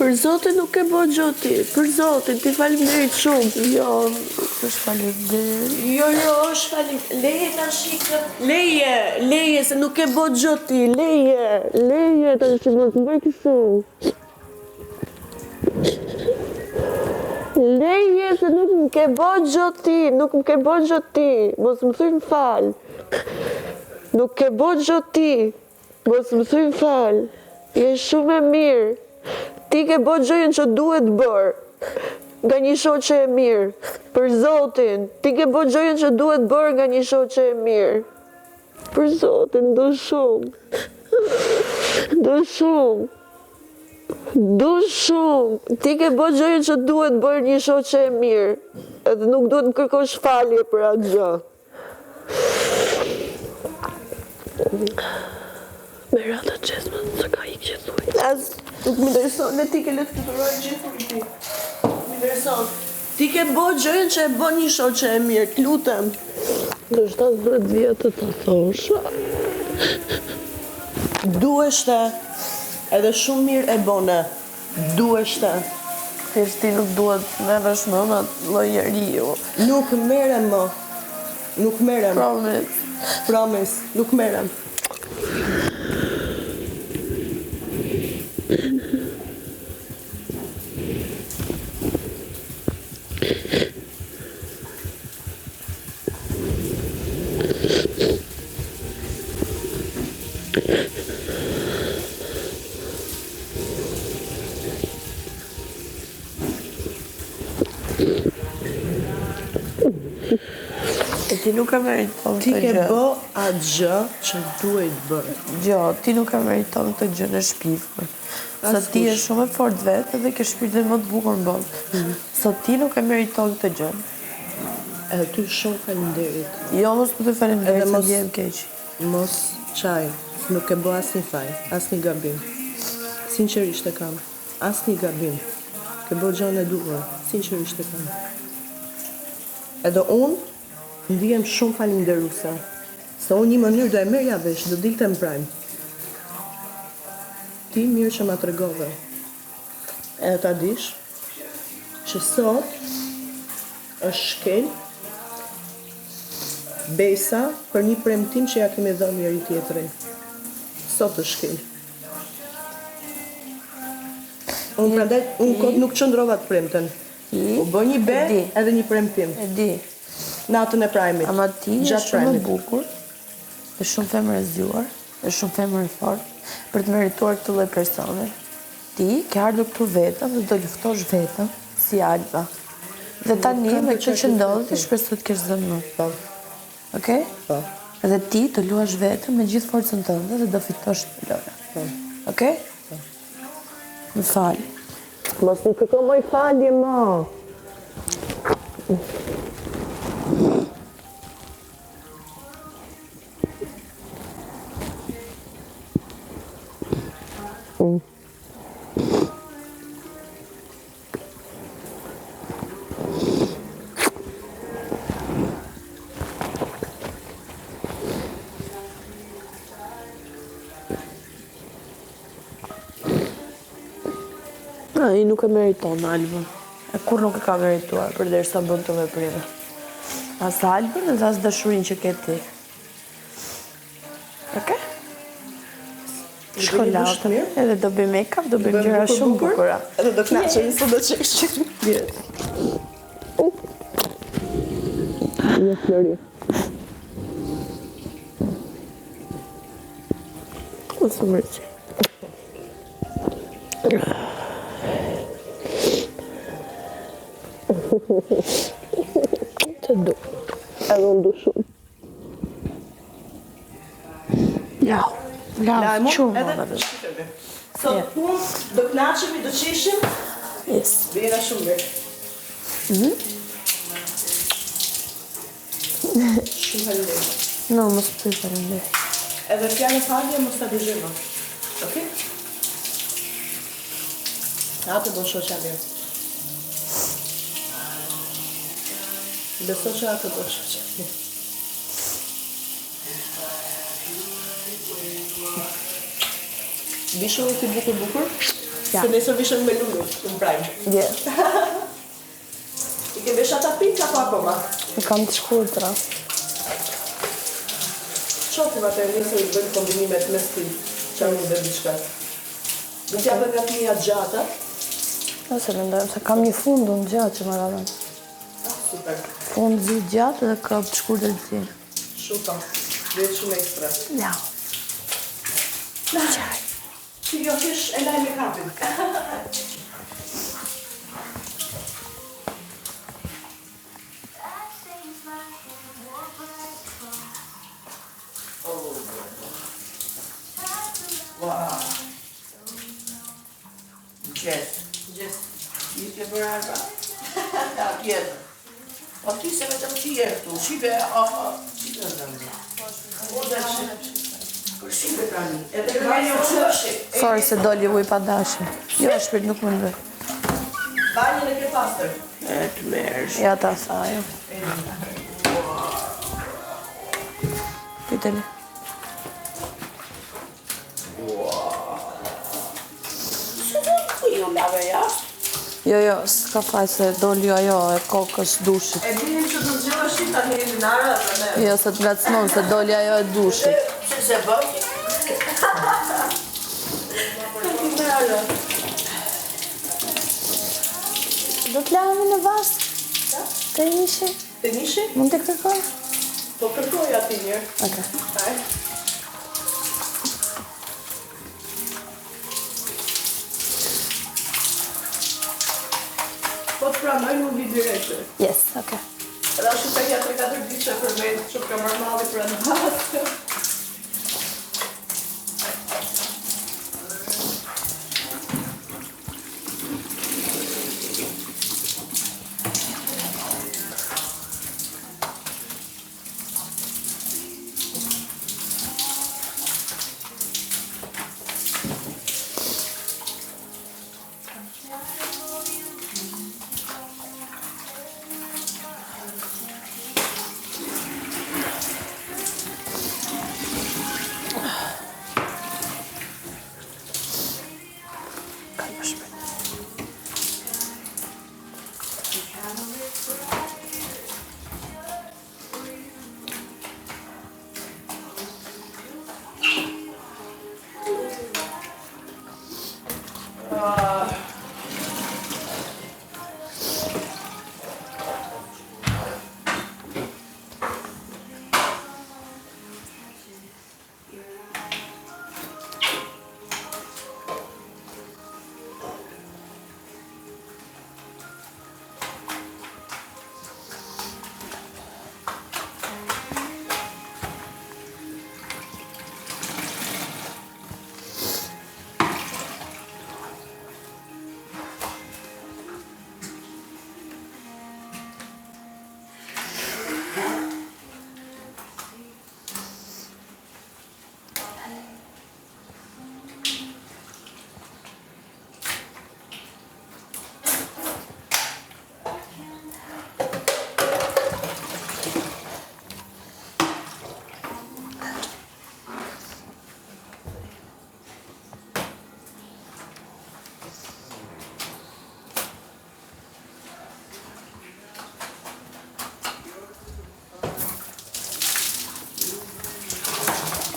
Për zotin nuk e bo gjoti, për zotin, ti faleminderit shumë. Jo, është faleminderit. Jo, është faleminderit. Leje ta shikë. Leje, se nuk e bo gjoti, leje ta shikë, mos më bëj kështu. Leje, se nuk më ke bo gjoti, mos më thuj më fal. Nuk ke bo gjoti, mos më thuj më fal. Je shumë e mirë. Ti ke bo gjojën që duhet bërë, nga një shoqe e mirë, për zotin, ti ke bo gjojën që duhet bërë nga një shoqe e mirë, për zotin, do shumë, ti ke bo gjojën që duhet bërë një shoqe e mirë, edhe nuk duhet më kërkosh falje për atë gjë. Me rata qesme, së ka i që thuj. Nuk më intereson, ne ti ke letë të tërojë gjithë për ti. Më intereson. Ti ke bo gjëjën që e bo një shoqe e mirë, të lutem. Do shta 10 vjetë të thosha. Dueshte, edhe shumë mirë e bone. Dueshte. Thjesht ti nuk duhet me rëshmë në lloj njeriu. Nuk merrem më. Nuk merrem. Promise, nuk merrem. Ti nuk e meriton të gjë. Ti ke bë atë gjë që duhet bërë. Jo, ti nuk e meriton të gjë në shpifur. Sot ti e shumë e fort vetë dhe ke shpirtin më të bukur në botë. Sot ti nuk e meriton të gjë. Edhe ty shumë faleminderit. Jo, mos po të faleminderit, se ndjehem keq. Mos qaj, nuk e bë asnjë faj, asnjë gabim. Sinqerisht e kam, asnjë gabim. Ke bë gjën e duhur, sinqerisht e kam. Edhe unë ndihem shumë falenderuese, se unë një mënyrë do e merja vesh, do dilte në prajmë. Ti mirë që ma tregove. Edhe ta dish që sot është shkel besa për një premtim që ja kemi dhënë njëri tjetrin. Sot është shkel. Unë prandaj, unë nuk qëndrova të premten. U bë një be edhe një premtim. E di. Natën e prajmit. Ama ti je shumë e bukur, e shumë femër e zgjuar, e shumë femër e fortë për të merituar këtë lloj persone. Ti ke ardhur këtu vetëm dhe do luftosh vetëm si Alba. Dhe tani me këtë që ndodhi, shpresoj të kesh zënë më. Po. Okej? Po. Edhe ti të luash vetëm me gjithë forcën tënde dhe do fitosh lojën. Po. Okej? Po. Më fal. Mos më kërko më falje më. Ai nuk e meriton Alba. E kur nuk e ka merituar përderisa bën të veprime. As Albën dhe as dashurinë që ke ti. Okej? Shkollatë, edhe do bëjmë make-up, do bëjmë gjëra shumë bukura. Edhe do kënaqemi sot do çesh. Ja Flori. Ose mërçi. Të du. Edhe unë du shumë. Lau, qumë. Sot punë, do kënaqemi, do qeshim. Yes. Bjera shumë mirë. Shumë faleminderit. No, mos të faleminderit. Edhe fjallë falje mos ta dëgjojmë. Okej? Atë do shoqja mirë. Beso që atë do shoqja mirë. Bishu ti bukur? Se nesër vishën me lullu, në prajmë. Je. I ke vesh ata pinka po akoma? I kam të shkurtra. Qotim atë nesër i bëjmë kombinimet me stil, që më dhe diçka. Në t'japë nga t'mija gjata? Nëse mendojmë se kam një fundun gjatë që më radhën. Super. Fund zi gjatë dhe këp të shkurtër të zi. Shumë, vetë shumë ekstra. Ja. Qaj. Që jo kish e laj me kapin. Wow. Gjes. Ti ke bërë arba? Ja, tjetër. Po ti se vetëm ti je këtu. Shipe, shipe në zëmë. O, dhe shipe. Për shipe tani. Edhe banjë o shë. Sorry se doli uj pa dashi. Jo, shpirt nuk më ndoj. Banjën e ke pastër. E të mersh. Ja ta sa, jo. Pyteli. Ju lave jashtë? Jo, s'ka faj se doli ajo e kokës dushit. E dinim që të zgjëllëshin të një linara dhe ne. Jo, se të ngacmon se doli ajo e dushit. Që se bëjë? Linara. Do t'lami në vasë? Të nishi? Të nishi? Mund të kërkoj? Po kërkoj ati njërë. Oke. Po të pranoj në vi direkte. Yes, oke. Edhe ashtu të kja 3-4 ditë për me që ka mërë malli për në basë.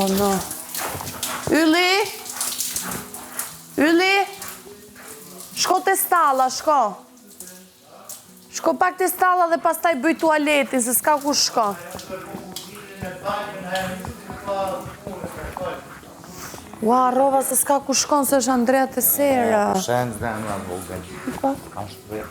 Oh no. Ylli! Ylli! Shko të stalla, shko. Shko pak të stalla dhe pastaj bëj tualetin, se s'ka ku shko. Ua, rova se s'ka ku shkon, se është Andrea të sera. Shëndë dhe nga vogën. Ka? Ashtë dhe.